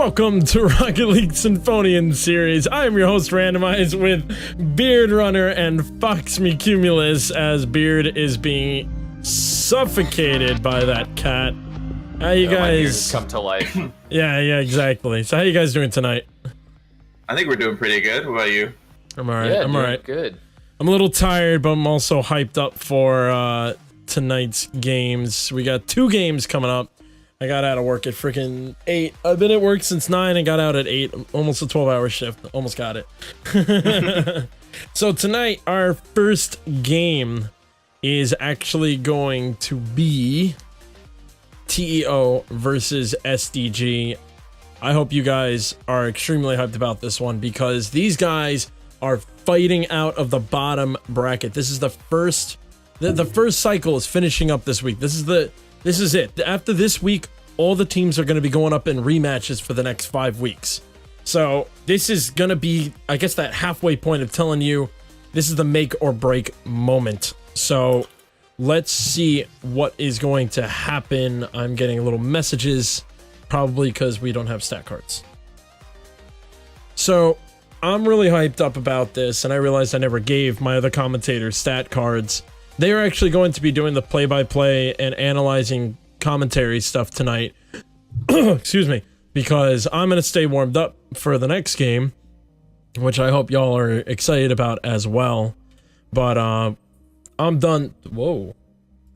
welcome to Rocket League Sinfonian series. I am your host, Randomized, with Beard Runner and Fox Me Cumulus, as Beard is being suffocated by that cat. How you guys come to life? Yeah, exactly. So how you guys doing tonight? I think we're doing pretty good. What about you? I'm alright. Yeah, I'm alright. Good. I'm a little tired, but I'm also hyped up for tonight's games. We got 2 games coming up. I got out of work at freaking 8. I've been at work since 9 and got out at 8. Almost a 12-hour shift. Almost got it. So tonight, our first game is actually going to be TEO versus SDG. I hope you guys are extremely hyped about this one because these guys are fighting out of the bottom bracket. This is the first cycle is finishing up this week. This is it. After this week, all the teams are going to be going up in rematches for the next 5 weeks. So this is going to be, I guess, that halfway point of telling you this is the make or break moment. So let's see what is going to happen. I'm getting little messages, probably because we don't have stat cards. So I'm really hyped up about this, and I realized I never gave my other commentators stat cards. They are actually going to be doing the play-by-play and analyzing commentary stuff tonight. Excuse me, because I'm going to stay warmed up for the next game, which I hope y'all are excited about as well. But I'm done. Whoa,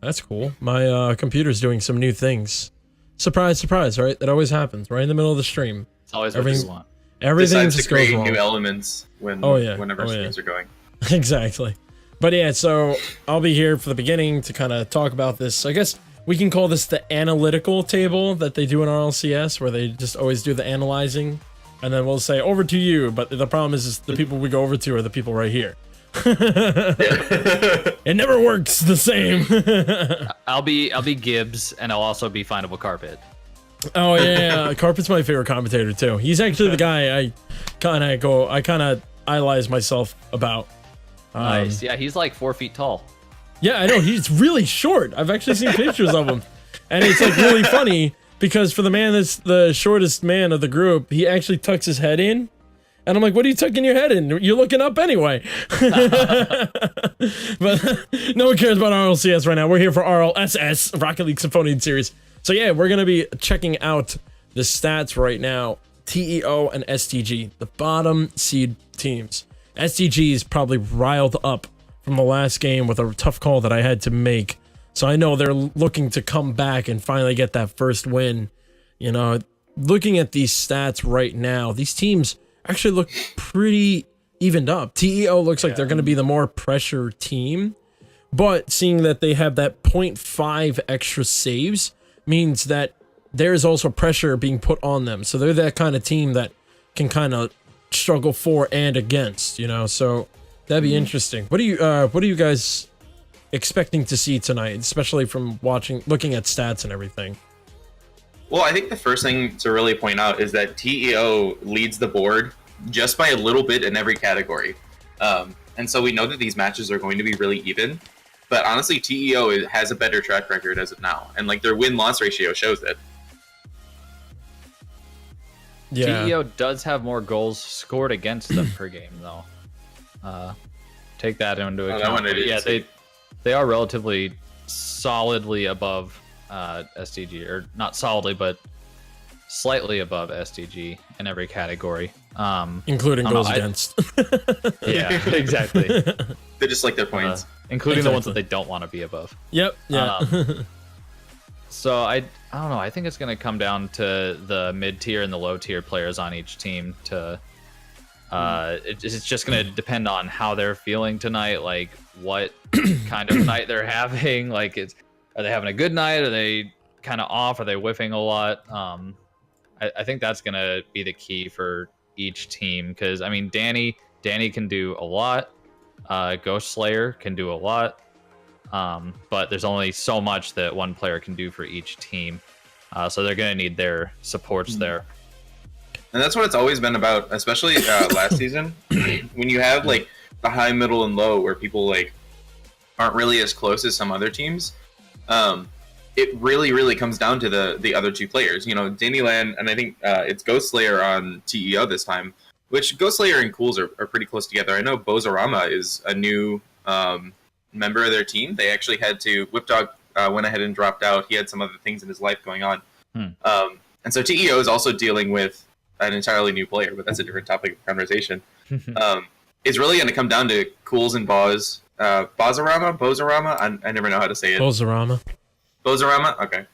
that's cool. My computer's doing some new things. Surprise, surprise, right? That always happens right in the middle of the stream. It's always what you want. Everything Decides just to create goes wrong. new elements whenever streams are going. Exactly. But yeah, so I'll be here for the beginning to kind of talk about this. I guess we can call this the analytical table that they do in RLSS, where they just always do the analyzing, and then we'll say over to you. But the problem is the people we go over to are the people right here. It never works the same. I'll be Gibbs, and I'll also be Findable Carpet. Oh yeah, Carpet's my favorite commentator too. He's actually the guy I kind of idolize myself about. Nice. Yeah, he's like 4 feet tall. Yeah, I know, he's really short. I've actually seen pictures of him, and it's like really funny because for the man that's the shortest man of the group, he actually tucks his head in, and I'm like, what are you tucking your head in? You're looking up anyway. But no one cares about RLCS right now. We're here for RLSS, Rocket League Sinfonian series. So yeah, we're gonna be checking out the stats right now. TEO and SDG, the bottom seed teams. SDG is probably riled up from the last game with a tough call that I had to make. So I know they're looking to come back and finally get that first win. You know, looking at these stats right now, these teams actually look pretty evened up. TEO looks like they're going to be the more pressure team, but seeing that they have that 0.5 extra saves means that there's also pressure being put on them. So they're that kind of team that can kind of struggle for and against, you know, so that'd be interesting. What are you guys expecting to see tonight, especially from looking at stats and everything? Well, I think the first thing to really point out is that TEO leads the board just by a little bit in every category. And so we know that these matches are going to be really even, but honestly, TEO has a better track record as of now, and like their win-loss ratio shows it. Yeah. TEO does have more goals scored against them per game, though. Take that into account. They are relatively solidly above SDG, or not solidly, but slightly above SDG in every category, including goals against. Yeah, exactly. They just like their points, including the ones that they don't want to be above. Yep. Yeah. So I don't know. I think it's going to come down to the mid-tier and the low-tier players on each team. It's just going to depend on how they're feeling tonight, like what kind of night they're having. Like, are they having a good night? Are they kind of off? Are they whiffing a lot? I think that's going to be the key for each team, because I mean, Danny can do a lot. Ghost Slayer can do a lot. But there's only so much that one player can do for each team. So they're going to need their supports there. And that's what it's always been about, especially last season, when you have like the high, middle, and low, where people like aren't really as close as some other teams. it really comes down to the other two players. You know, Dannyland, and I think it's Ghostslayer on TEO this time, which Ghostslayer and Cools are pretty close together. I know Bozarama is a new member of their team. They actually had to, Whipdog went ahead and dropped out. He had some other things in his life going on. And so TEO is also dealing with an entirely new player, but that's a different topic of conversation. It's really going to come down to Cools and Boz. Bozarama? I never know how to say it. Bozarama, okay.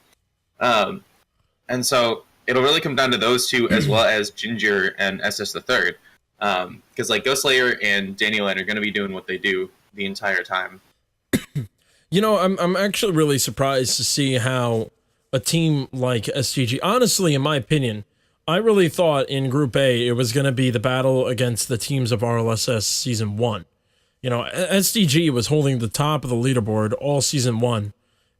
And so it'll really come down to those two, as well as Ginger and SS the Third. Because like Ghostslayer and Dannyland are going to be doing what they do the entire time. You know, I'm actually really surprised to see how a team like SDG, honestly, in my opinion, I really thought in Group A it was going to be the battle against the teams of RLSS Season 1. You know, SDG was holding the top of the leaderboard all Season 1,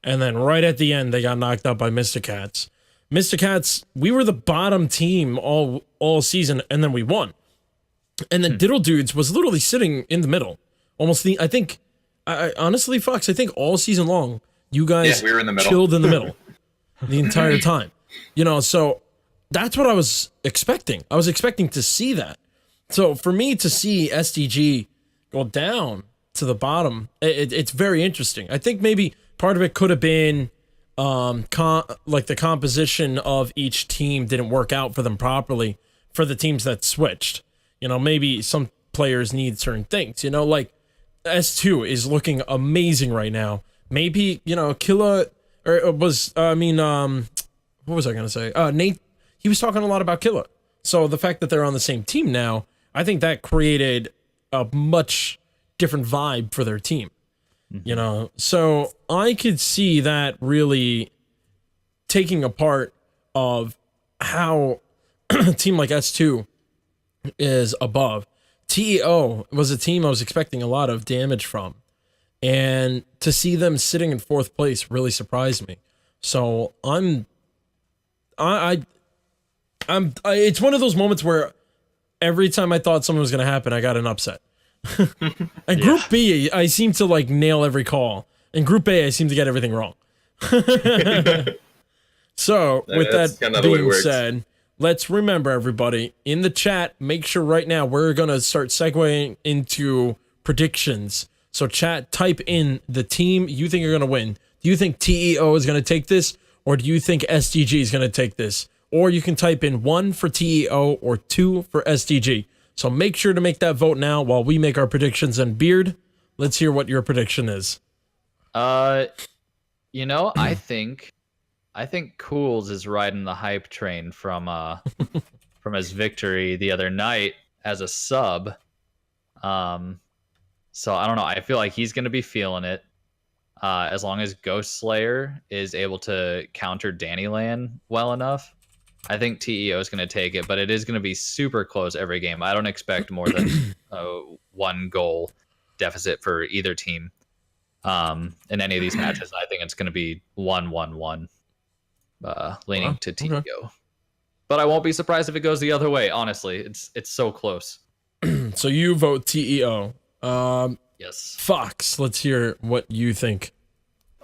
and then right at the end they got knocked out by Mr. Cats. Mr. Cats, we were the bottom team all season, and then we won. And then Diddle Dudes was literally sitting in the middle. I honestly, Fox, I think all season long, you guys we were in the middle. chilled in the middle the entire time. You know, so that's what I was expecting. I was expecting to see that. So for me to see SDG go down to the bottom, it's very interesting. I think maybe part of it could have been like the composition of each team didn't work out for them properly for the teams that switched. You know, maybe some players need certain things, you know, like S2 is looking amazing right now. Maybe, you know, Killa, or was, what was I going to say? Nate, he was talking a lot about Killa. So the fact that they're on the same team now, I think that created a much different vibe for their team, you know? So I could see that really taking a part of how a team like S2 is above. TEO was a team I was expecting a lot of damage from, and to see them sitting in 4th place really surprised me. So it's one of those moments where every time I thought something was going to happen, I got an upset. And Group B, I seem to like nail every call. In Group A, I seem to get everything wrong. So with that being said, let's remember, everybody, in the chat, make sure right now we're going to start segueing into predictions. So chat, type in the team you think are going to win. Do you think TEO is going to take this, or do you think SDG is going to take this? Or you can type in 1 for TEO or 2 for SDG. So make sure to make that vote now while we make our predictions. And Beard, let's hear what your prediction is. You know, I think Cools is riding the hype train from his victory the other night as a sub. So I don't know. I feel like he's going to be feeling it. As long as Ghostslayer is able to counter Dannyland well enough, I think TEO is going to take it, but it is going to be super close every game. I don't expect more than 1 goal deficit for either team in any of these matches. I think it's going to be 1-1-1, leaning to TEO. Okay. But I won't be surprised if it goes the other way. Honestly, it's so close. So you vote TEO. Yes. Fox, let's hear what you think.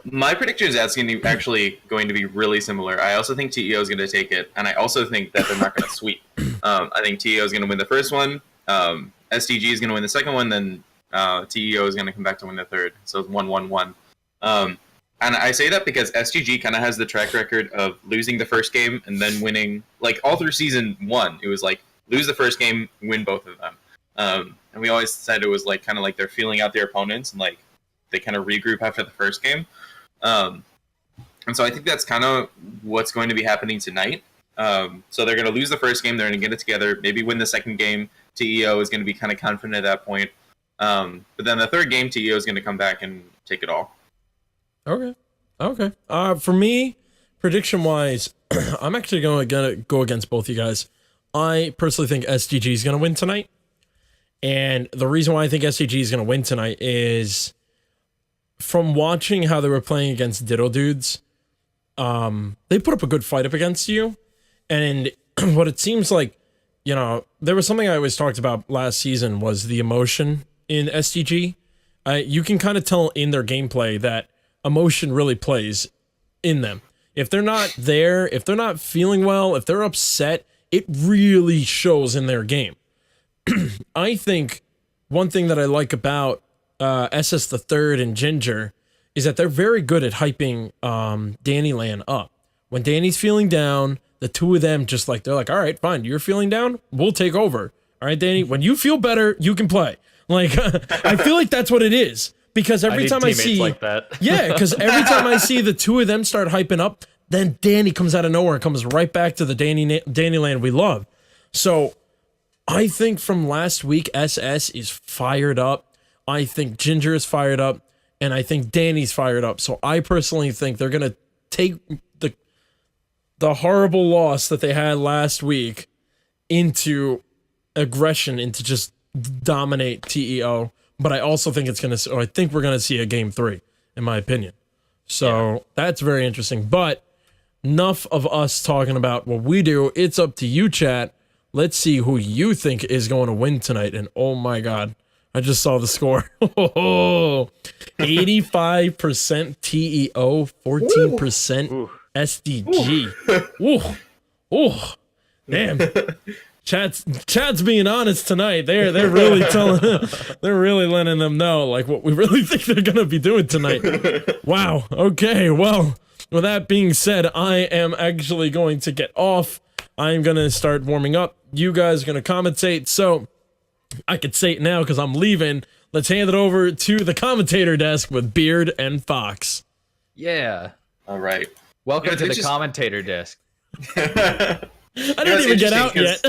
My prediction is actually going to be really similar. I also think TEO is going to take it, and I also think that they're not going to sweep. I think TEO is going to win the first one. SDG is going to win the second one. Then TEO is going to come back to win the third. So it's 1-1-1. And I say that because SDG kind of has the track record of losing the first game and then winning. Like all through season 1, it was like lose the first game, win both of them. And we always said it was like kind of like they're feeling out their opponents and like they kind of regroup after the first game. And so I think that's kind of what's going to be happening tonight. So they're going to lose the first game. They're going to get it together, maybe win the second game. TEO is going to be kind of confident at that point. But then the third game, TEO is going to come back and take it all. Okay. For me, prediction-wise, I'm actually going to go against both you guys. I personally think SDG is going to win tonight. And the reason why I think SDG is going to win tonight is from watching how they were playing against Ditto Dudes, they put up a good fight up against you. And what it seems like, you know, there was something I always talked about last season was the emotion in SDG. You can kind of tell in their gameplay that emotion really plays in them. If they're not there, if they're not feeling well, if they're upset, it really shows in their game. I think one thing that I like about SS the Third and Ginger is that they're very good at hyping Danny Land up. When Danny's feeling down, the two of them just like, they're like, all right, fine, you're feeling down, we'll take over. All right, Danny, when you feel better, you can play. Like, I feel like that's what it is. Because every time I see, like that. yeah, because every time I see the two of them start hyping up, then Danny comes out of nowhere and comes right back to the Danny Land we love. So I think from last week, SS is fired up. I think Ginger is fired up, and I think Danny's fired up. So I personally think they're gonna take the horrible loss that they had last week into aggression, into just dominate TEO. But I also think I think we're gonna see a game 3, in my opinion. So that's very interesting. But enough of us talking about what we do. It's up to you, chat. Let's see who you think is going to win tonight. And oh my God, I just saw the score. 85% TEO, 14% SDG. Ooh, damn. Chat's being honest tonight. They're really they're really letting them know like what we really think they're gonna be doing tonight. Wow. Okay. Well, with that being said, I am actually going to get off. I'm gonna start warming up. You guys are gonna commentate. So I could say it now because I'm leaving. Let's hand it over to the commentator desk with Beard and Fox. Yeah. All right. Welcome to the commentator desk. I didn't even get out yet.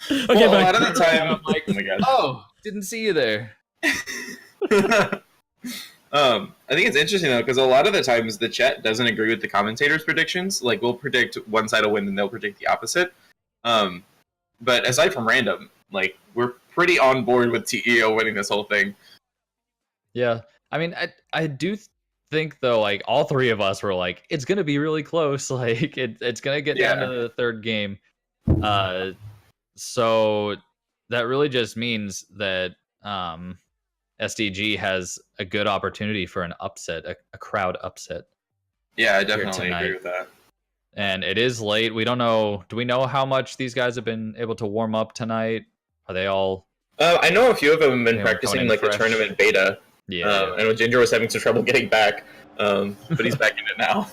Okay, well, a lot of the time, I'm like, oh my God. Oh, didn't see you there. I think it's interesting though, because a lot of the times the chat doesn't agree with the commentators' predictions. Like we'll predict one side will win, and they'll predict the opposite. But aside from random, like we're pretty on board with TEO winning this whole thing. Yeah, I mean, I do think though, like all three of us were like, it's gonna be really close. Like it's gonna get down to the third game. So that really just means that SDG has a good opportunity for an upset, a crowd upset. Yeah, I definitely agree with that. And it is late. We don't know. Do we know how much these guys have been able to warm up tonight? Are they all? I know a few of them have been practicing like the tournament beta. Yeah. I know Ginger was having some trouble getting back, but he's back in it now.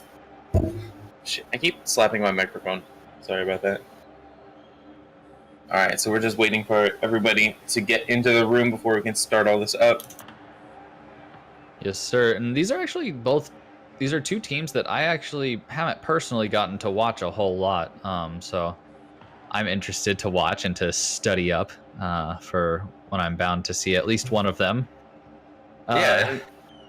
Shit, I keep slapping my microphone. Sorry about that. Alright, so we're just waiting for everybody to get into the room before we can start all this up. Yes, sir. And these are actually these are two teams that I actually haven't personally gotten to watch a whole lot. So I'm interested to watch and to study up for when I'm bound to see at least one of them. Yeah,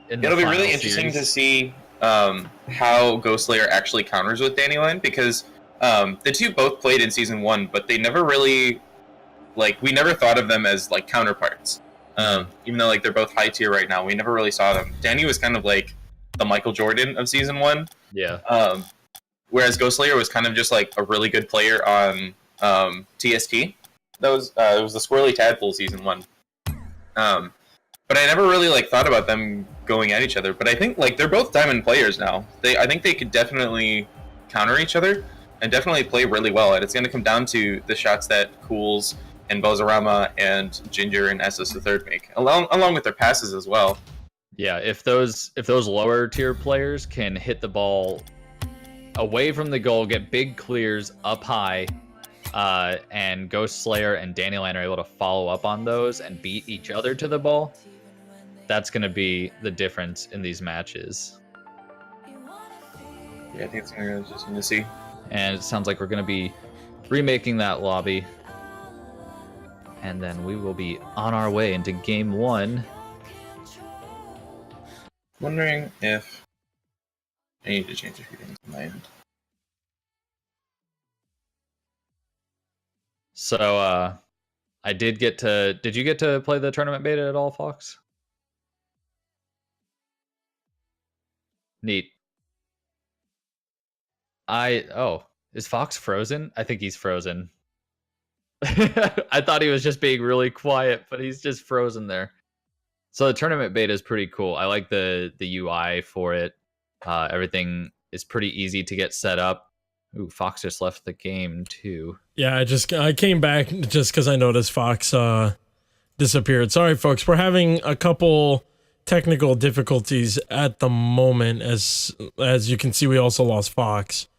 it'll be really interesting to see how Ghost Slayer actually counters with Danny Land, because the two both played in season 1, but they never really, like, we never thought of them as like counterparts. Even though like they're both high tier right now, we never really saw them. Danny was kind of like the Michael Jordan of season 1. Yeah. Whereas Ghost Slayer was kind of just like a really good player on TST. That was it was the Squirrely Tadpole season 1. But I never really like thought about them going at each other. But I think like they're both diamond players now. I think they could definitely counter each other and definitely play really well. And it's going to come down to the shots that Cools and Bozarama and Ginger and SS the Third make, along with their passes as well. Yeah, if those lower tier players can hit the ball away from the goal, get big clears up high, and Ghost Slayer and Danny Land are able to follow up on those and beat each other to the ball, that's going to be the difference in these matches. Yeah, I think it's going to be interesting to see. And it sounds like we're going to be remaking that lobby. And then we will be on our way into game 1. Wondering if I need to change a few things on my end. So, I did get to... Did you get to play the tournament beta at all, Fox? Neat. Is Fox frozen? I think he's frozen. I thought he was just being really quiet, but he's just frozen there. So the tournament beta is pretty cool. I like the UI for it. Everything is pretty easy to get set up. Ooh, Fox just left the game too. Yeah, I came back just because I noticed Fox disappeared. Sorry, folks. We're having a couple technical difficulties at the moment. As you can see, we also lost Fox.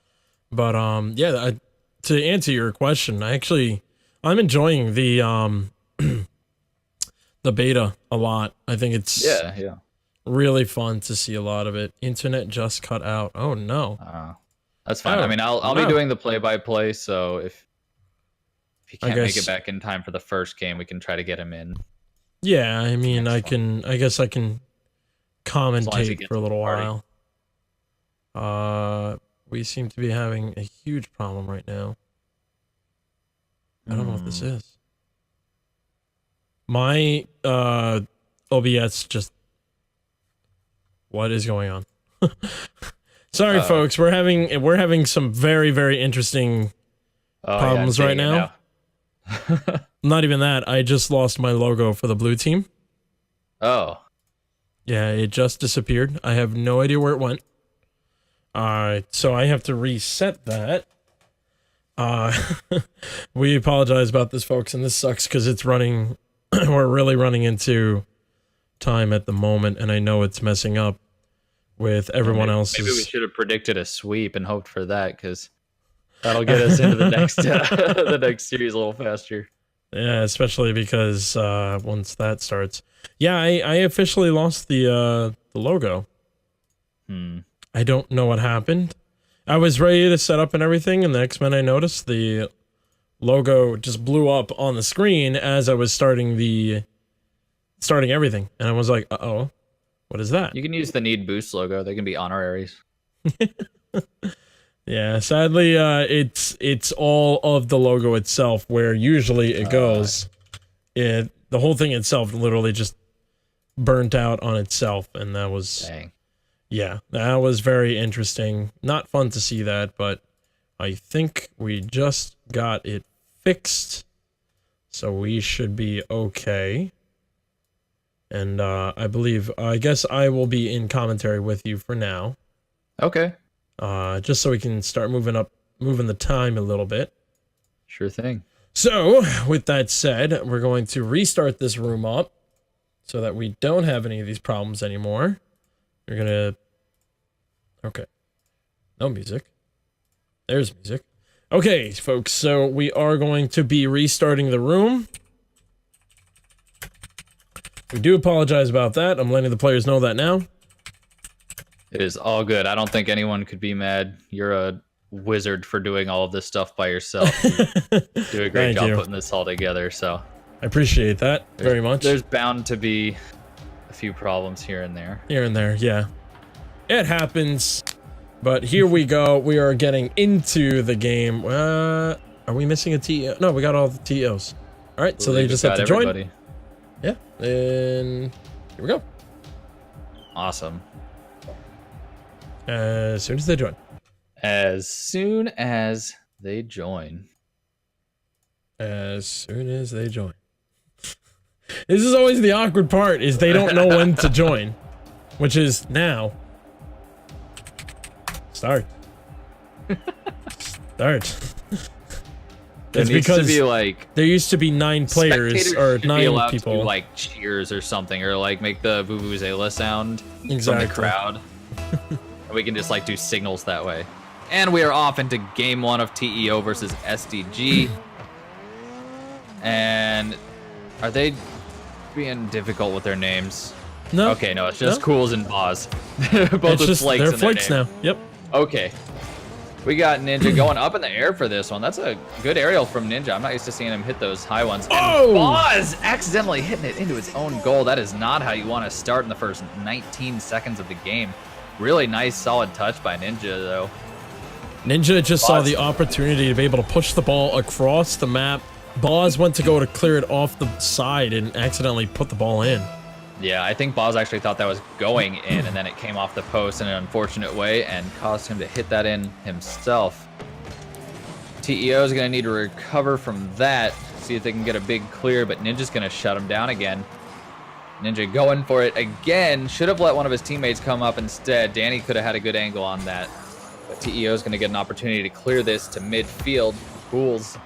But yeah, to answer your question, I'm enjoying the the beta a lot. I think it's really fun to see a lot of it. Internet just cut out. Oh no. That's fine. I mean, I'll be doing the play-by-play, so if he can't make it back in time for the first game, we can try to get him in. Yeah, I mean, I guess I can commentate for a little while. We seem to be having a huge problem right now. I don't know what this is. My OBS just... What is going on? Sorry, folks. We're having some very, very interesting problems right now. Not even that. I just lost my logo for the blue team. Oh. Yeah, it just disappeared. I have no idea where it went. So I have to reset that. We apologize about this, folks, and this sucks because it's running. We're really running into time at the moment, and I know it's messing up with everyone else's. Maybe we should have predicted a sweep and hoped for that, because that'll get us into the next the next series a little faster. Yeah, especially because once that starts. Yeah, I officially lost the logo. I don't know what happened. I was ready to set up and everything, and the next minute I noticed the logo just blew up on the screen as I was starting everything, and I was like, uh-oh. What is that? You can use the Need Boost logo. They can be honoraries. Yeah, sadly, it's all of the logo itself, where usually it goes. The whole thing itself literally just burnt out on itself, and that was... Dang. Yeah, that was very interesting. Not fun to see that, but I think we just got it fixed, so we should be okay. And I guess I will be in commentary with you for now. Okay. Just so we can start moving the time a little bit. Sure thing. So, with that said, we're going to restart this room up so that we don't have any of these problems anymore. We're gonna... Okay. No music. There's music. Okay, folks, so we are going to be restarting the room. We do apologize about that. I'm letting the players know that now. It is all good. I don't think anyone could be mad. You're a wizard for doing all of this stuff by yourself. You do a great job putting this all together, so... I appreciate that very much. There's bound to be a few problems here and there. Here and there, yeah. It happens. But here we go. We are getting into the game. Are we missing a TEO? No, we got all the TEOs. All right, so they just have to join. Yeah, and here we go. Awesome. As soon as they join. As soon as they join. As soon as they join. This is always the awkward part, is they don't know when to join. Which is now. Start. Start. It's because there used to be 9 players or 9 people. To do, like, cheers or something, or like make the vuvuzela sound from the crowd. And we can just like do signals that way. And we are off into game 1 of TEO versus SDG. And are they being difficult with their names? No. Okay, no, it's just Cools and Boz. Both with flakes in their flakes name. now. Yep. Okay. We got Ninja going up in the air for this one. That's a good aerial from Ninja. I'm not used to seeing him hit those high ones. And Boz accidentally hitting it into his own goal. That is not how you want to start in the first 19 seconds of the game. Really nice, solid touch by Ninja, though. Ninja just saw the opportunity to be able to push the ball across the map. Boz went to go to clear it off the side and accidentally put the ball in. Yeah, I think Boz actually thought that was going in, and then it came off the post in an unfortunate way and caused him to hit that in himself. TEO is going to need to recover from that, see if they can get a big clear, but Ninja's going to shut him down again. Ninja going for it again. Should have let one of his teammates come up instead. Danny could have had a good angle on that. But TEO is going to get an opportunity to clear this to midfield. Cools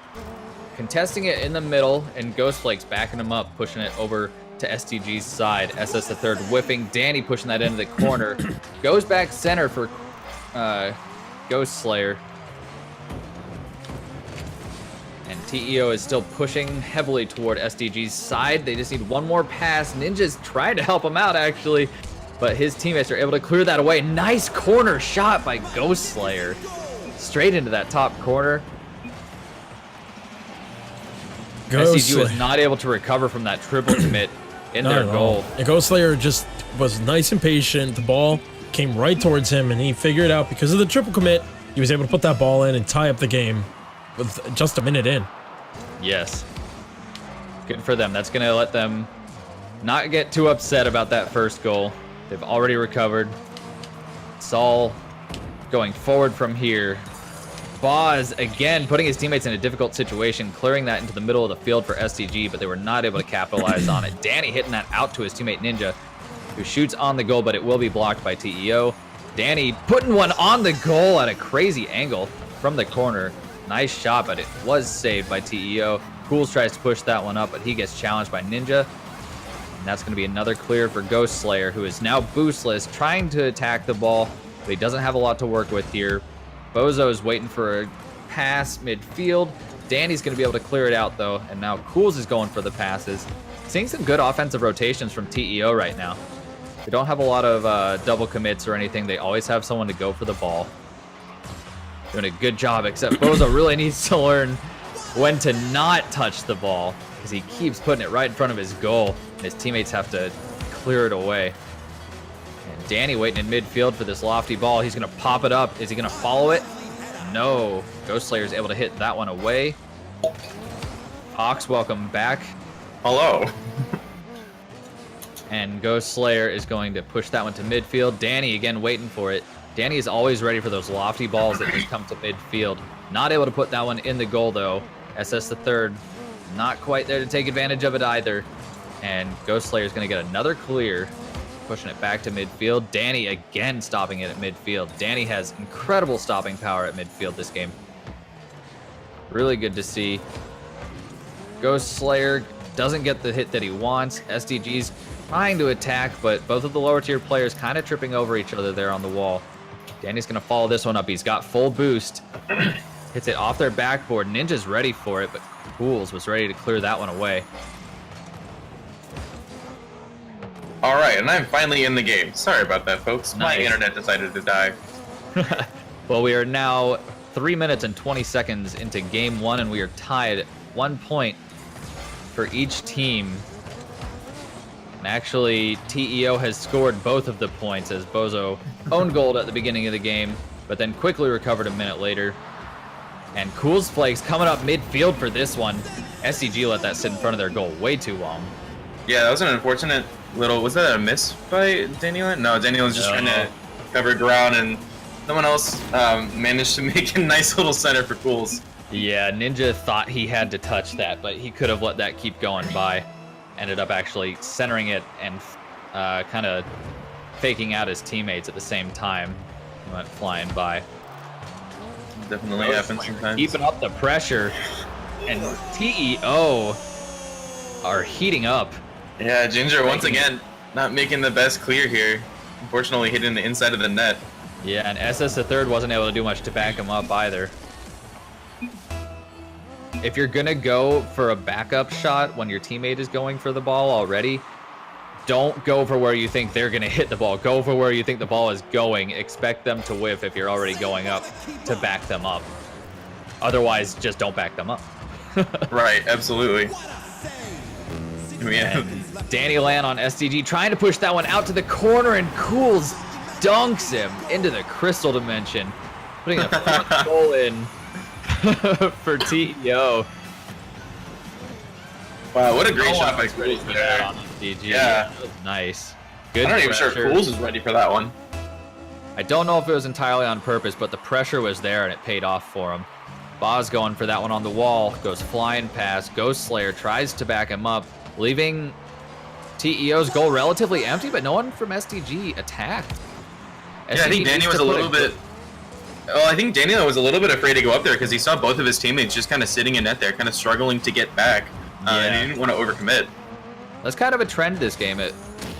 contesting it in the middle, and Ghost Flakes backing him up, pushing it over to SDG's side. SS the third whipping. Danny pushing that into the corner. Goes back center for Ghost Slayer. And TEO is still pushing heavily toward SDG's side. They just need one more pass. Ninja's trying to help him out, actually, but his teammates are able to clear that away. Nice corner shot by Ghost Slayer. Straight into that top corner. SDG was not able to recover from that triple commit in their goal. And Ghost Slayer just was nice and patient. The ball came right towards him, and he figured out, because of the triple commit, he was able to put that ball in and tie up the game with just a minute in. Yes. Good for them. That's going to let them not get too upset about that first goal. They've already recovered. It's all going forward from here. Boz, again, putting his teammates in a difficult situation, clearing that into the middle of the field for SDG, but they were not able to capitalize on it. Danny hitting that out to his teammate Ninja, who shoots on the goal, but it will be blocked by TEO. Danny putting one on the goal at a crazy angle from the corner. Nice shot, but it was saved by TEO. Cools tries to push that one up, but he gets challenged by Ninja. And that's going to be another clear for Ghost Slayer, who is now boostless, trying to attack the ball, but he doesn't have a lot to work with here. Bozo is waiting for a pass midfield. Danny's going to be able to clear it out, though, and now Cools is going for the passes. Seeing some good offensive rotations from TEO right now. They don't have a lot of double commits or anything. They always have someone to go for the ball. Doing a good job, except Bozo really needs to learn when to not touch the ball, because he keeps putting it right in front of his goal, and his teammates have to clear it away. And Danny waiting in midfield for this lofty ball. He's going to pop it up. Is he going to follow it? No. Ghost Slayer is able to hit that one away. Ox, welcome back. Hello. And Ghost Slayer is going to push that one to midfield. Danny again waiting for it. Danny is always ready for those lofty balls that just come to midfield. Not able to put that one in the goal, though. SS the third, not quite there to take advantage of it either. And Ghost Slayer is going to get another clear, pushing it back to midfield. Danny again stopping it at midfield. Danny has incredible stopping power at midfield this game. Really good to see. Ghost Slayer doesn't get the hit that he wants. SDG's trying to attack, but both of the lower tier players kind of tripping over each other there on the wall. Danny's going to follow this one up. He's got full boost. Hits it off their backboard. Ninja's ready for it, but Cools was ready to clear that one away. All right, and I'm finally in the game. Sorry about that, folks. Nice. My internet decided to die. Well, we are now 3 minutes and 20 seconds into game one, and we are tied at 1 point for each team. And actually, TEO has scored both of the points as Bozo owned goal at the beginning of the game, but then quickly recovered a minute later. And Cools Flakes coming up midfield for this one. SDG let that sit in front of their goal way too long. Yeah, that was an unfortunate little... Was that a miss by Daniel? No, Daniel was just trying to cover ground, and someone else managed to make a nice little center for Cools. Yeah, Ninja thought he had to touch that, but he could have let that keep going by. Ended up actually centering it and kind of faking out his teammates at the same time. He went flying by. Definitely happens sometimes. Keeping up the pressure, and TEO are heating up. Yeah, Ginger once again not making the best clear here. Unfortunately, hitting the inside of the net. Yeah, and SS the third wasn't able to do much to back him up either. If you're gonna go for a backup shot when your teammate is going for the ball already, don't go for where you think they're gonna hit the ball. Go for where you think the ball is going. Expect them to whiff if you're already going up to back them up. Otherwise, just don't back them up. Right, absolutely. Yeah. Danny Land on SDG trying to push that one out to the corner, and Cools dunks him into the crystal dimension, putting a front goal in for TEO. Wow, what a great shot by Cools Cools for there. that on SDG. Yeah. That was nice. Good I'm not even pressure. sure Cools is ready for that one. I don't know if it was entirely on purpose, but the pressure was there and it paid off for him. Boz going for that one on the wall, goes flying past. Ghost Slayer tries to back him up, leaving TEO's goal relatively empty, but no one from SDG attacked. Yeah, I think Danny was a little bit. Well, I think Danny was a little bit afraid to go up there because he saw both of his teammates just kind of sitting in net there, kind of struggling to get back, and he didn't want to overcommit. That's kind of a trend this game. It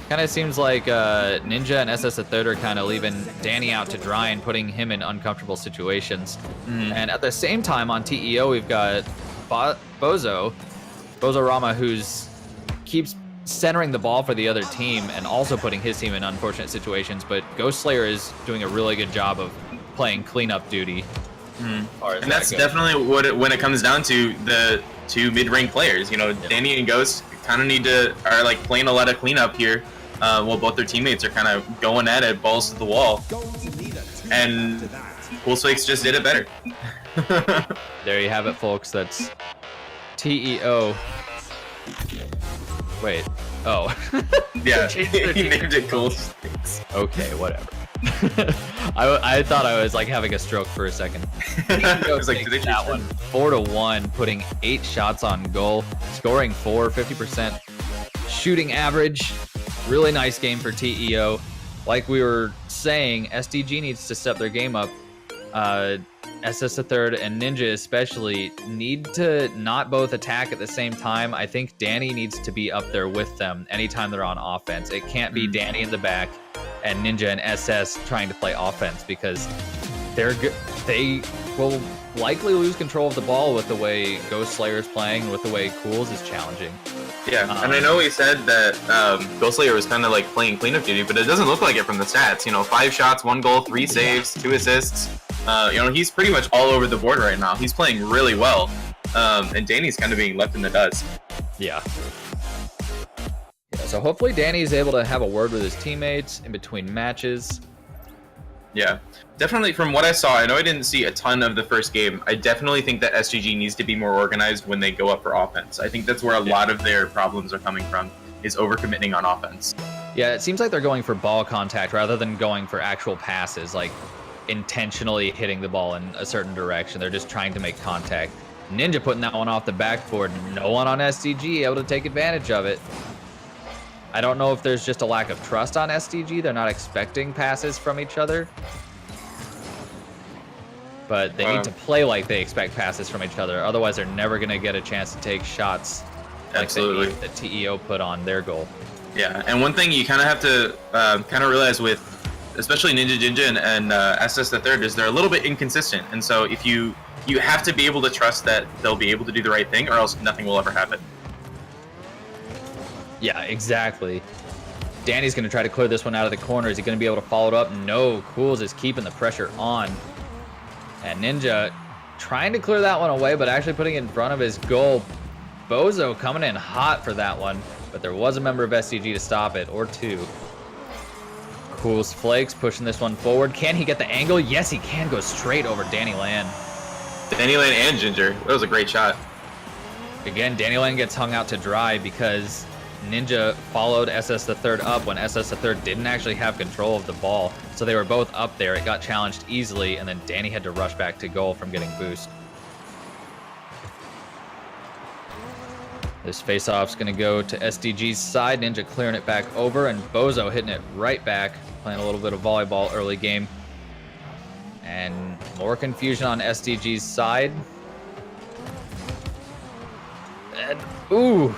kind of seems like Ninja and SS the Third are kind of leaving Danny out to dry and putting him in uncomfortable situations. And at the same time on TEO, we've got Bozo Rama, who's keeps centering the ball for the other team and also putting his team in unfortunate situations. But Ghost Slayer is doing a really good job of playing cleanup duty. And that's definitely what when it comes down to the two mid-rank players. You know, Danny and Ghost kind of are like playing a lot of cleanup here, while both their teammates are kind of going at it, balls to the wall. And Coolswakes just did it better. There you have it, folks. That's TEO. Wait. Oh. Yeah, he named it Coolswakes. Okay, whatever. I thought I was like having a stroke for a second. I was like, did that one 4-1, putting 8 shots on goal, scoring 50% shooting average. Really nice game for TEO. Like we were saying, SDG needs to step their game up. SS the Third and Ninja especially need to not both attack at the same time. I think Danny needs to be up there with them anytime they're on offense. It can't be Danny in the back and Ninja and SS trying to play offense, because they will likely lose control of the ball with the way Ghost Slayer is playing, with the way Cools is challenging. Yeah, and I know he said that Ghost Slayer was kind of like playing cleanup duty, but it doesn't look like it from the stats. You know, 5 shots, 1 goal, 3 saves, 2 assists. You know, he's pretty much all over the board right now. He's playing really well, and Danny's kind of being left in the dust. Yeah. So hopefully Danny's able to have a word with his teammates in between matches. Yeah, definitely from what I saw, I know I didn't see a ton of the first game. I definitely think that SGG needs to be more organized when they go up for offense. I think that's where a lot of their problems are coming from, is overcommitting on offense. Yeah, it seems like they're going for ball contact rather than going for actual passes, like intentionally hitting the ball in a certain direction. They're just trying to make contact. Ninja putting that one off the backboard. No one on SDG able to take advantage of it. I don't know if there's just a lack of trust on SDG. They're not expecting passes from each other. But they need to play like they expect passes from each other. Otherwise, they're never going to get a chance to take shots like the TEO put on their goal. Yeah, and one thing you kind of have to kind of realize with, especially Ninja and SS the Third, is they're a little bit inconsistent. And so if you have to be able to trust that they'll be able to do the right thing, or else nothing will ever happen. Yeah, exactly. Danny's going to try to clear this one out of the corner. Is he going to be able to follow it up? No. Cools is keeping the pressure on. And Ninja trying to clear that one away, but actually putting it in front of his goal. Bozo coming in hot for that one, but there was a member of SDG to stop it, or two. Cools Flakes pushing this one forward. Can he get the angle? Yes, he can. Go straight over Danny Land. Danny Land and Ginger. That was a great shot. Again, Danny Land gets hung out to dry because Ninja followed SS the Third up when SS the Third didn't actually have control of the ball. So they were both up there. It got challenged easily, and then Danny had to rush back to goal from getting boost. This face-off's going to go to SDG's side. Ninja clearing it back over, and Bozo hitting it right back, playing a little bit of volleyball early game. And more confusion on SDG's side. And, ooh,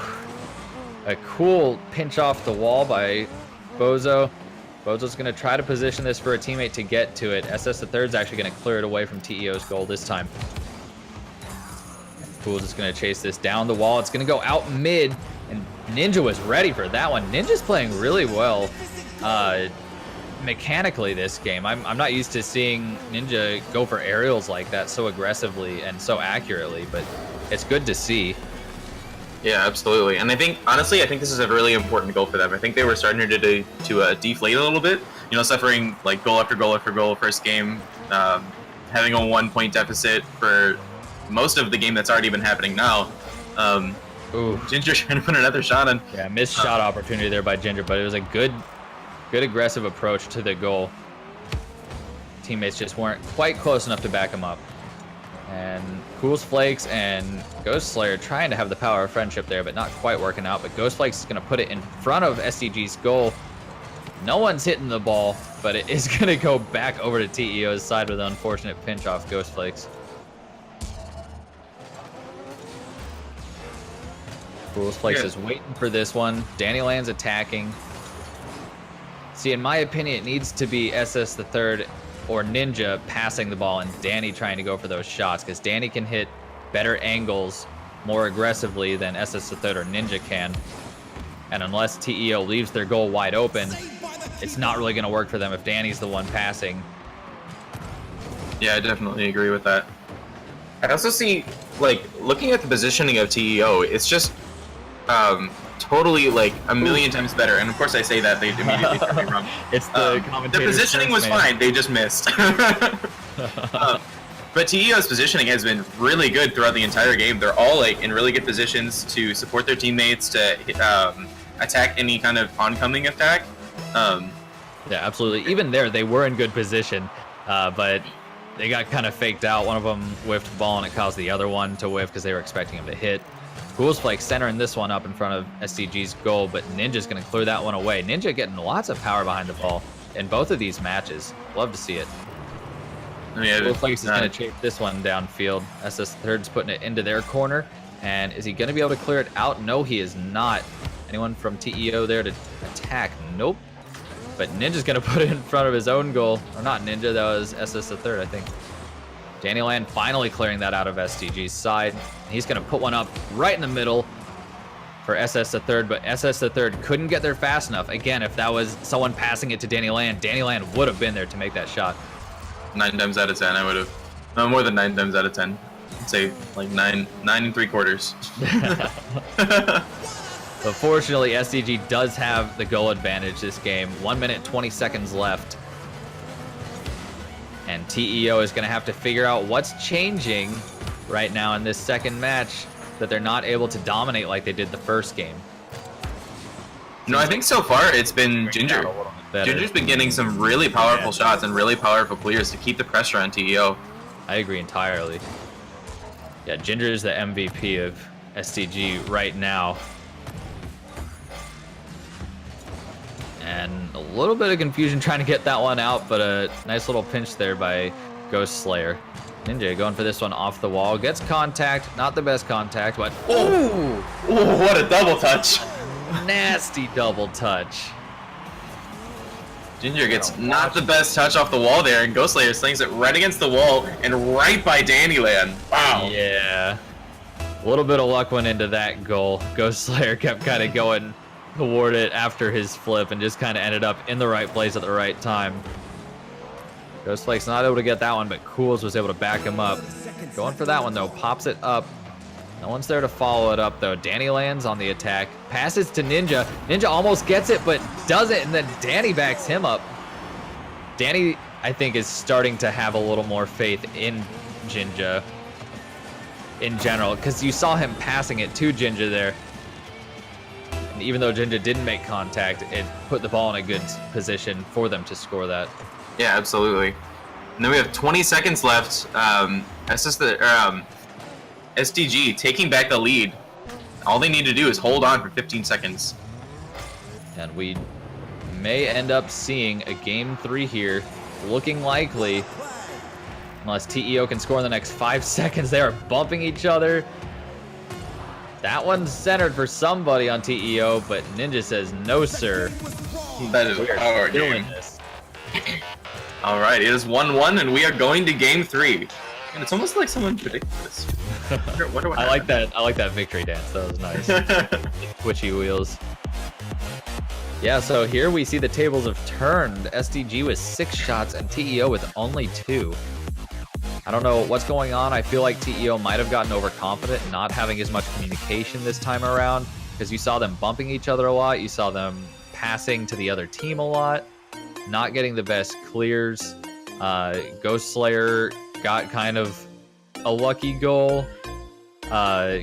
a cool pinch off the wall by Bozo. Bozo's going to try to position this for a teammate to get to it. SS the Third's actually going to clear it away from TEO's goal this time. Cool's just going to chase this down the wall. It's going to go out mid, and Ninja was ready for that one. Ninja's playing really well mechanically this game. I'm not used to seeing Ninja go for aerials like that so aggressively and so accurately, but it's good to see. Yeah, absolutely. And I think, honestly, this is a really important goal for them. I think they were starting to deflate a little bit, you know, suffering like goal after goal after goal first game, having a 1-point deficit for most of the game that's already been happening now. Ginger trying to put another shot on. Yeah, missed shot opportunity there by Ginger, but it was a good aggressive approach to the goal. Teammates just weren't quite close enough to back him up. And Cool's Flakes and Ghost Slayer trying to have the power of friendship there, but not quite working out. But Ghost Flakes is going to put it in front of SDG's goal. No one's hitting the ball, but it is going to go back over to TEO's side with an unfortunate pinch off Ghost Flakes. Cool's Flakes is waiting for this one. Danny Land's attacking. See, in my opinion, it needs to be SS the third or Ninja passing the ball and Danny trying to go for those shots, because Danny can hit better angles more aggressively than SS the third or Ninja can. And unless TEO leaves their goal wide open, it's not really going to work for them if Danny's the one passing. Yeah, I definitely agree with that. I also see, like, looking at the positioning of TEO, it's just totally, like, a million times better. And of course I say that, they immediately tell me wrong. It's the commentator's The positioning was fine, they just missed. But TEO's positioning has been really good throughout the entire game. They're all, like, in really good positions to support their teammates, to attack any kind of oncoming attack. Yeah, absolutely. Even there, they were in good position, but they got kind of faked out. One of them whiffed the ball, and it caused the other one to whiff because they were expecting him to hit. Cool's Flake centering this one up in front of SDG's goal, but Ninja's going to clear that one away. Ninja getting lots of power behind the ball in both of these matches. Love to see it. Yeah, Cool's Flake is going to chase this one downfield. SS Third's putting it into their corner, and is he going to be able to clear it out? No, he is not. Anyone from TEO there to attack? Nope. But Ninja's going to put it in front of his own goal. Or not Ninja, that was SS the third, I think. Danny Land finally clearing that out of SDG's side. He's going to put one up right in the middle for SS the third, but SS the third couldn't get there fast enough. Again, if that was someone passing it to Danny Land would have been there to make that shot. 9 times out of 10, I would have. No, more than 9 times out of 10. I'd say like 9 3/4. But fortunately, SDG does have the goal advantage this game. 1 minute, 20 seconds left. And TEO is going to have to figure out what's changing right now in this second match that they're not able to dominate like they did the first game. No, I think so far it's been Ginger. Ginger's been getting some really powerful shots and really powerful clears to keep the pressure on TEO. I agree entirely. Yeah, Ginger is the MVP of SDG right now. And a little bit of confusion trying to get that one out, but a nice little pinch there by Ghost Slayer. Ninja going for this one off the wall. Gets contact. Not the best contact, but... Oh! Ooh, what a double touch! Nasty double touch. Ginger gets not the best touch off the wall there, and Ghost Slayer slings it right against the wall and right by Dannyland. Wow! Yeah. A little bit of luck went into that goal. Ghost Slayer kept kind of going toward it after his flip and just kind of ended up in the right place at the right time. Ghost Flake's not able to get that one, but Cools was able to back him up. Going for that one, though. Pops it up. No one's there to follow it up, though. Danny lands on the attack. Passes to Ninja. Ninja almost gets it, but doesn't, and then Danny backs him up. Danny, I think, is starting to have a little more faith in Jinja in general, because you saw him passing it to Jinja there. And even though Jinja didn't make contact, it put the ball in a good position for them to score that. Yeah, absolutely. And then we have 20 seconds left. SDG taking back the lead. All they need to do is hold on for 15 seconds. And we may end up seeing a game 3 here, looking likely, unless TEO can score in the next 5 seconds. They are bumping each other. That one's centered for somebody on TEO, but Ninja says no, sir. That is our game. All right, it is 1-1, and we are going to game 3. And it's almost like someone predicted this. I like that. I like that victory dance. That was nice. Twitchy wheels. Yeah, so here we see the tables have turned. SDG with 6 shots and TEO with only 2. I don't know what's going on. I feel like TEO might have gotten overconfident and not having as much communication this time around, because you saw them bumping each other a lot. You saw them passing to the other team a lot, not getting the best clears. Ghost Slayer got kind of a lucky goal.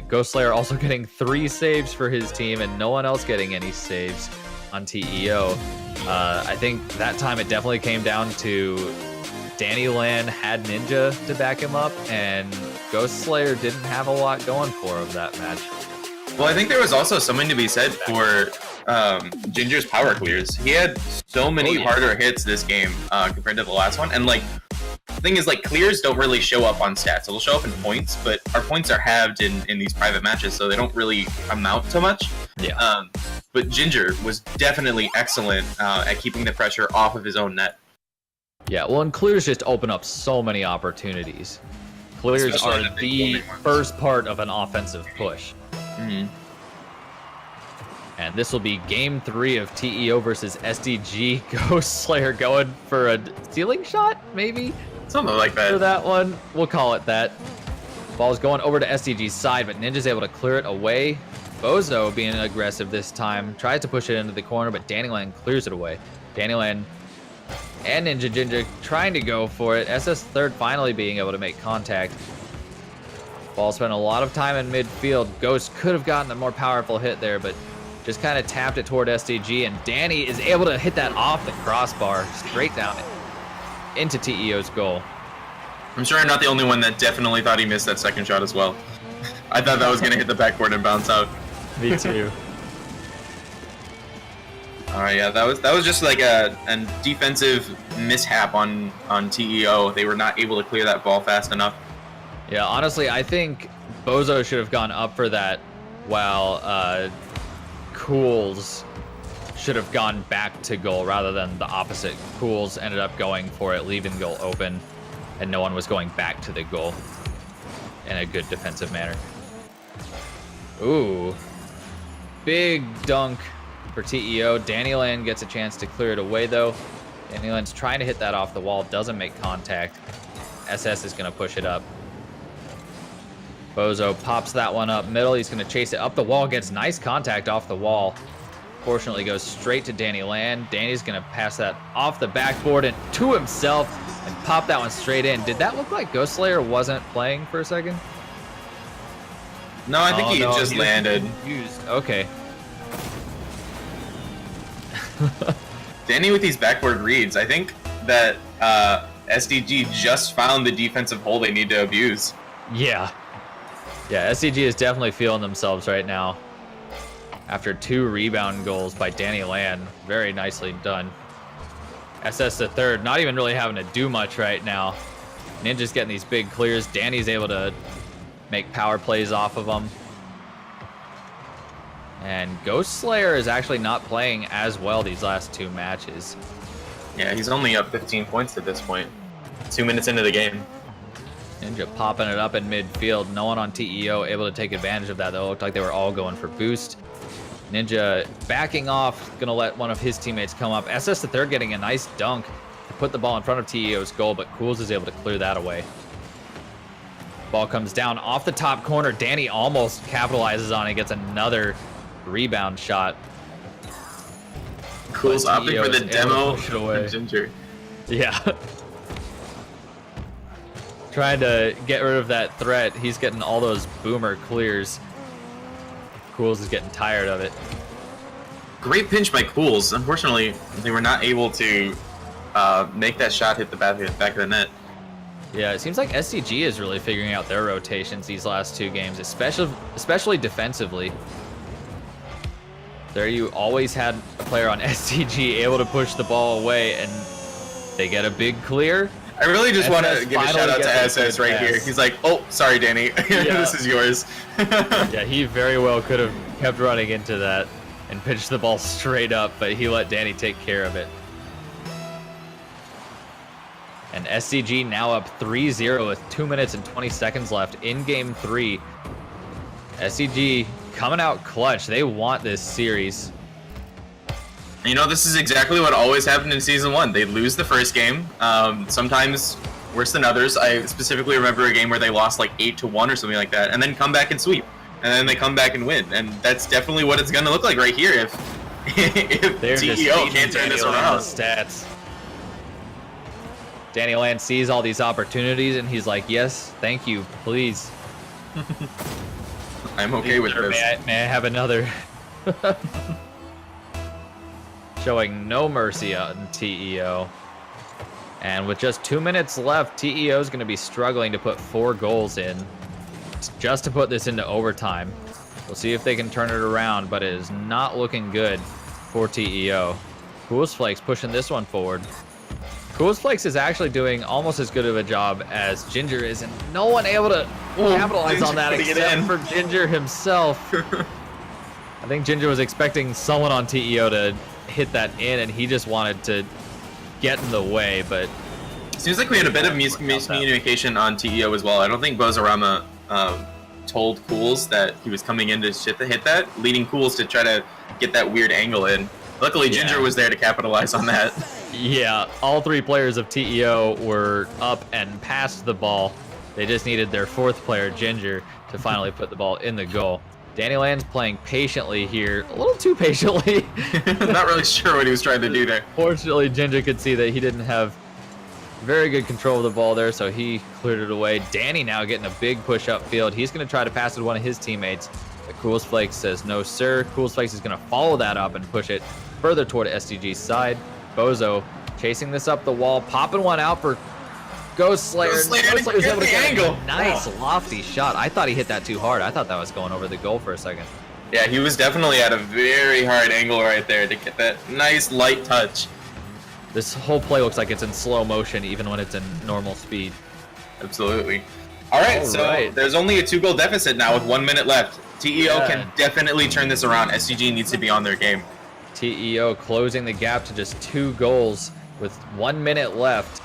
Ghost Slayer also getting 3 saves for his team and no one else getting any saves on TEO. I think that time it definitely came down to Danny Lan had Ninja to back him up, and Ghost Slayer didn't have a lot going for him that match. Well, I think there was also something to be said for Ginger's power clears. He had so many harder hits this game compared to the last one, and like the thing is, like, clears don't really show up on stats. It'll show up in points, but our points are halved in these private matches, so they don't really amount to much. Yeah. But Ginger was definitely excellent at keeping the pressure off of his own net. Yeah, well, and clears just open up so many opportunities. Clears Especially are the first part of an offensive push. Mm-hmm. And this will be game 3 of TEO versus SDG. Ghost Slayer going for a stealing shot, maybe? Something like that. For that one, we'll call it that. Ball's going over to SDG's side, but Ninja's able to clear it away. Bozo being aggressive this time, tries to push it into the corner, but Dannyland clears it away. Dannyland and Ninja Ginger trying to go for it. SS third finally being able to make contact. Ball spent a lot of time in midfield. Ghost could have gotten a more powerful hit there, but just kind of tapped it toward SDG, and Danny is able to hit that off the crossbar, straight down into TEO's goal. I'm sure I'm not the only one that definitely thought he missed that second shot as well. I thought that was going to hit the backboard and bounce out. Me too. All right, yeah, that was just like a defensive mishap on TEO. They were not able to clear that ball fast enough. Yeah, honestly, I think Bozo should have gone up for that, while Cools should have gone back to goal rather than the opposite. Cools ended up going for it, leaving goal open, and no one was going back to the goal in a good defensive manner. Ooh. Big dunk for TEO. Dannyland gets a chance to clear it away, though. Dannyland's trying to hit that off the wall, doesn't make contact. SS is going to push it up. Bozo pops that one up middle. He's going to chase it up the wall, gets nice contact off the wall. Fortunately, goes straight to Dannyland. Danny's going to pass that off the backboard and to himself and pop that one straight in. Did that look like Ghost Slayer wasn't playing for a second? No, I think he just he landed. Confused. Okay. Danny with these backboard reads. I think that SDG just found the defensive hole they need to abuse. Yeah. Yeah, SDG is definitely feeling themselves right now. After 2 rebound goals by Dannyland. Very nicely done. SS the third, not even really having to do much right now. Ninja's getting these big clears. Danny's able to make power plays off of them. And Ghost Slayer is actually not playing as well these last 2 matches. Yeah, he's only up 15 points at this point. 2 minutes into the game. Ninja popping it up in midfield. No one on TEO able to take advantage of that, though. It looked like they were all going for boost. Ninja backing off, gonna let one of his teammates come up. SS the third getting a nice dunk to put the ball in front of TEO's goal, but Cools is able to clear that away. Ball comes down off the top corner. Danny almost capitalizes on it, gets another rebound shot. Cools opting for the demo away. Ginger. Yeah. Trying to get rid of that threat. He's getting all those boomer clears. Cools is getting tired of it. Great pinch by Cools. Unfortunately, they were not able to make that shot hit the back of the net. Yeah, it seems like SDG is really figuring out their rotations these last 2 games, especially defensively. There you always had a player on SDG able to push the ball away, and they get a big clear. I really just want to SS give a shout out to SS right here. He's like, oh, sorry, Danny. This is yours. Yeah, he very well could have kept running into that and pitched the ball straight up, but he let Danny take care of it. And SDG now up 3-0 with 2 minutes and 20 seconds left in game 3. SDG coming out clutch. They want this series. You know, this is exactly what always happened in Season 1. They lose the first game, sometimes worse than others. I specifically remember a game where they lost like 8-1 or something like that, and then come back and sweep. And then they come back and win. And that's definitely what it's going to look like right here if TEO can't turn this around. Stats. Dannyland sees all these opportunities, and he's like, yes, thank you, please. I'm okay with this. May I have another? Showing no mercy on TEO. And with just 2 minutes left, TEO is going to be struggling to put 4 goals in. just to put this into overtime. We'll see if they can turn it around, but it is not looking good for TEO. Coolest Flakes pushing this one forward. Coolest Flakes is actually doing almost as good of a job as Ginger is, and no one able to capitalize on that except for Ginger himself. I think Ginger was expecting someone on TEO to hit that in, and he just wanted to get in the way, but... Seems like we had a bit of miscommunication on TEO as well. I don't think Bozarama told Cools that he was coming in to hit that, leading Cools to try to get that weird angle in. Luckily, Ginger was there to capitalize on that. Yeah, all 3 players of TEO were up and past the ball. They just needed their 4th player, Ginger, to finally put the ball in the goal. Danny Land's playing patiently here, a little too patiently. Not really sure what he was trying to do there. Fortunately, Ginger could see that he didn't have very good control of the ball there, so he cleared it away. Danny now getting a big push upfield. He's going to try to pass it to one of his teammates. But Coolest Flakes says no, sir. Coolest Flakes is going to follow that up and push it further toward SDG's side. Bozo chasing this up the wall, popping one out for Ghost Slayer. Ghost Slayer's able to get angle. Nice lofty shot. I thought he hit that too hard. I thought that was going over the goal for a second. Yeah, he was definitely at a very hard angle right there to get that nice light touch. This whole play looks like it's in slow motion, even when it's in normal speed. Absolutely. All right, so there's only a 2-goal deficit now with 1 minute left. TEO can definitely turn this around. SDG needs to be on their game. TEO closing the gap to just 2 goals with 1 minute left.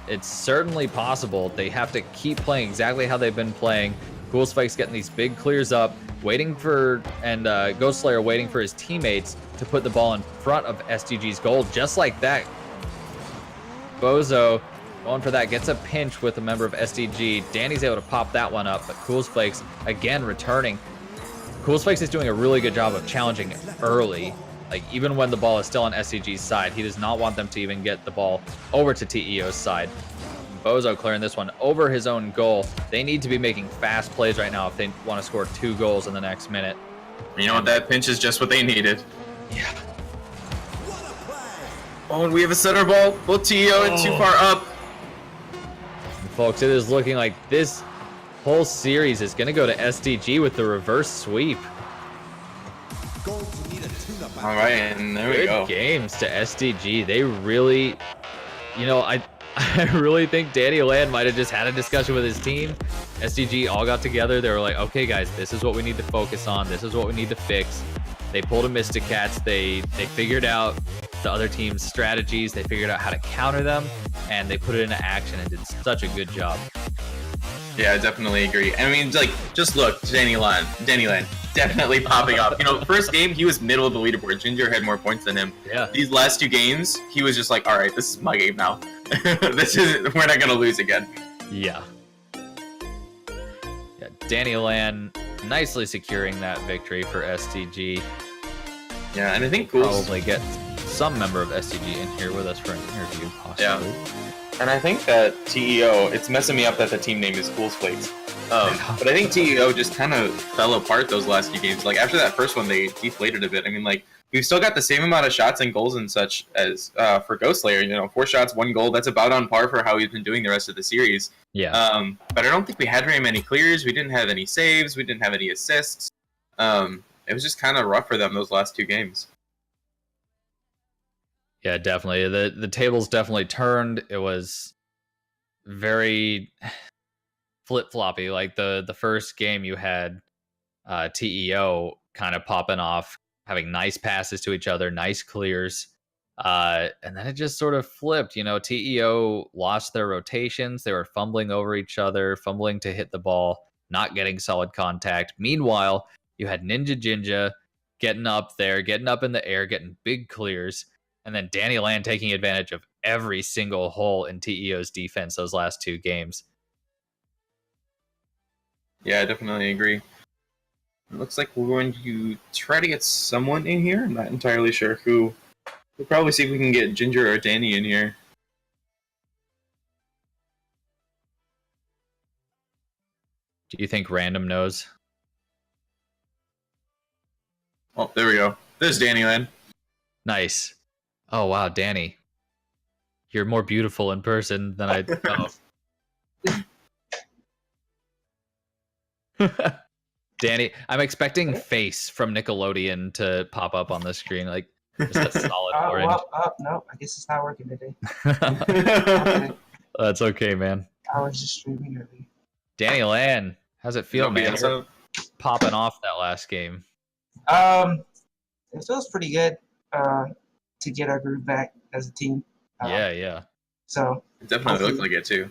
It's certainly possible. They have to keep playing exactly how they've been playing. Coolest Flakes getting these big clears up, waiting for, and Ghost Slayer waiting for his teammates to put the ball in front of SDG's goal, just like that. Bozo going for that, gets a pinch with a member of SDG. Danny's able to pop that one up, but Coolest Flakes again returning. Coolest Flakes is doing a really good job of challenging early. Like, even when the ball is still on SDG's side, he does not want them to even get the ball over to TEO's side. Bozo clearing this one over his own goal. They need to be making fast plays right now if they want to score 2 goals in the next minute. You know what? That pinch is just what they needed. Yeah. Oh, and we have a center ball. Both TEO and too far up. And folks, it is looking like this whole series is going to go to SDG with the reverse sweep. All right, and there we go. Good games to SDG. They really, you know, I really think Danny Land might have just had a discussion with his team. SDG all got together. They were like, okay, guys, this is what we need to focus on. This is what we need to fix. They pulled a Mysticats. They figured out the other team's strategies. They figured out how to counter them, and they put it into action and did such a good job. Yeah, I definitely agree. I mean, like, just look, Danny Land, definitely popping up. You know, first game, he was middle of the leaderboard. Ginger had more points than him. Yeah. These last 2 games, he was just like, all right, this is my game now. We're not going to lose again. Yeah. Yeah, Danny Land nicely securing that victory for SDG. Yeah, and I think Cools probably get some member of SDG in here with us for an interview, possibly. Yeah. And I think that TEO, it's messing me up that the team name is Coolest Flakes. But I think TEO just kind of fell apart those last few games. Like, after that first one, they deflated a bit. I mean, like, we've still got the same amount of shots and goals and such as for Ghost Slayer. You know, 4 shots, 1 goal. That's about on par for how we've been doing the rest of the series. Yeah. But I don't think we had very many clears. We didn't have any saves. We didn't have any assists. It was just kind of rough for them those last 2 games. Yeah, definitely. The tables definitely turned. It was very flip-floppy. Like the first game you had TEO kind of popping off, having nice passes to each other, nice clears. And then it just sort of flipped. You know, TEO lost their rotations. They were fumbling over each other, fumbling to hit the ball, not getting solid contact. Meanwhile, you had Ninja Jinja getting up there, getting up in the air, getting big clears. And then Danny Land taking advantage of every single hole in TEO's defense those last 2 games. Yeah, I definitely agree. It looks like we're going to try to get someone in here. I'm not entirely sure who. We'll probably see if we can get Ginger or Danny in here. Do you think Random knows? Oh, there we go. There's Danny Land. Nice. Oh, wow, Danny. You're more beautiful in person than I thought. Danny, I'm expecting face from Nickelodeon to pop up on the screen, like just a solid orange. No, I guess it's not working today. Okay, That's okay, man. I was just streaming earlier. Danny Land, how's it feel, Nobody man? else You're up? popping off that last game. It feels pretty good to get our groove back as a team. Yeah. So It definitely looked like it too.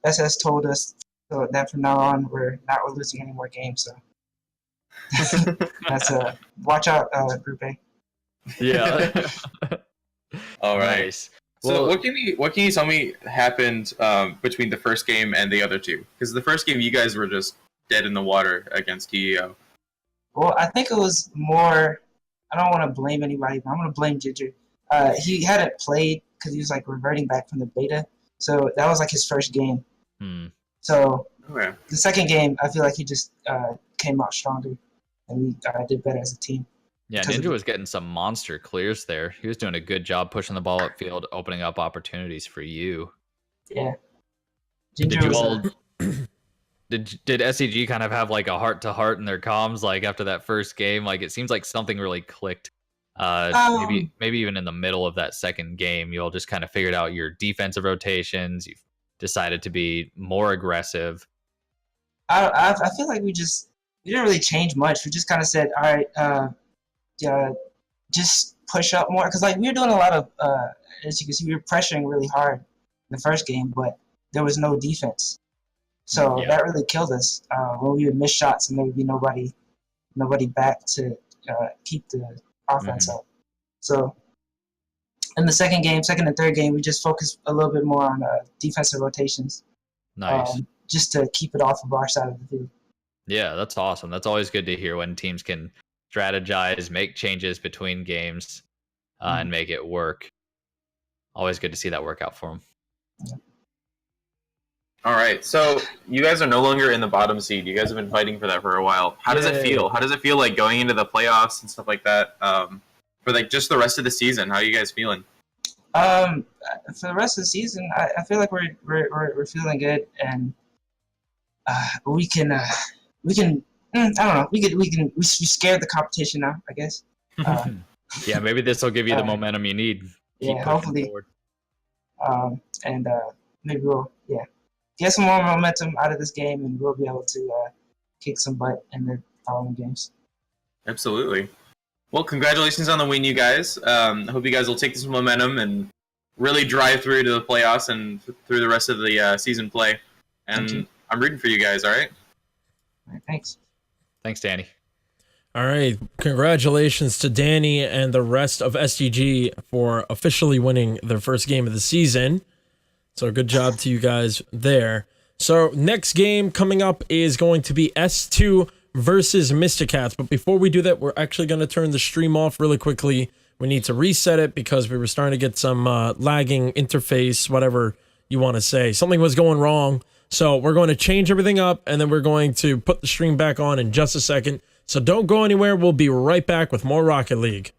SS told us so that from now on we're not losing any more games. So that's watch out, Group A. Yeah. All right. Nice. So Well, what can you tell me happened between the first game and the other two? Because the first game you guys were just dead in the water against TEO. Well, I think it was more. I don't want to blame anybody, but I'm going to blame Ginger. He hadn't played because he was like reverting back from the beta, so that was like his first game. So Okay. the second game, I feel like he just came out stronger, and we did better as a team. yeah, because of Ninja was getting some monster clears there. He was doing a good job pushing the ball upfield, opening up opportunities for you. Yeah. Did Ginger you was, all did SEG kind of have like a heart to heart in their comms like after that first game? Like it seems like something really clicked. Maybe even in the middle of that second game, you all just kind of figured out your defensive rotations. You've decided to be more aggressive. I feel like we didn't really change much. We just kind of said, all right, just push up more, because like we were doing a lot of as you can see, we were pressuring really hard in the first game, but there was no defense. So that really killed us when we would miss shots and there would be nobody back to keep the offense up. So in the second and third game, we just focused a little bit more on defensive rotations, Nice. just to keep it off of our side of the field. Yeah, that's awesome. That's always good to hear when teams can strategize, make changes between games, and make it work. Always good to see that work out for them. All right. So you guys are no longer in the bottom seed. You guys have been fighting for that for a while. How does it feel? How does it feel like going into the playoffs and stuff like that? For like just the rest of the season, how are you guys feeling? For the rest of the season, I feel like we're feeling good, and we scared the competition now, I guess. Yeah, maybe this will give you the momentum you need. Keep pushing hopefully. forward. And maybe we'll get some more momentum out of this game, and we'll be able to kick some butt in the following games. Absolutely. Well, congratulations on the win, you guys. I hope you guys will take this momentum and really drive through to the playoffs and through the rest of the season play. And I'm rooting for you guys, all right? All right, thanks. Thanks, Danny. All right, congratulations to Danny and the rest of SDG for officially winning their first game of the season. So good job to you guys there. So next game coming up is going to be S2 versus Mysticats. But before we do that, we're actually going to turn the stream off really quickly. We need to reset it because we were starting to get some lagging interface, whatever you want to say. Something was going wrong. So we're going to change everything up, and then we're going to put the stream back on in just a second. So don't go anywhere. We'll be right back with more Rocket League.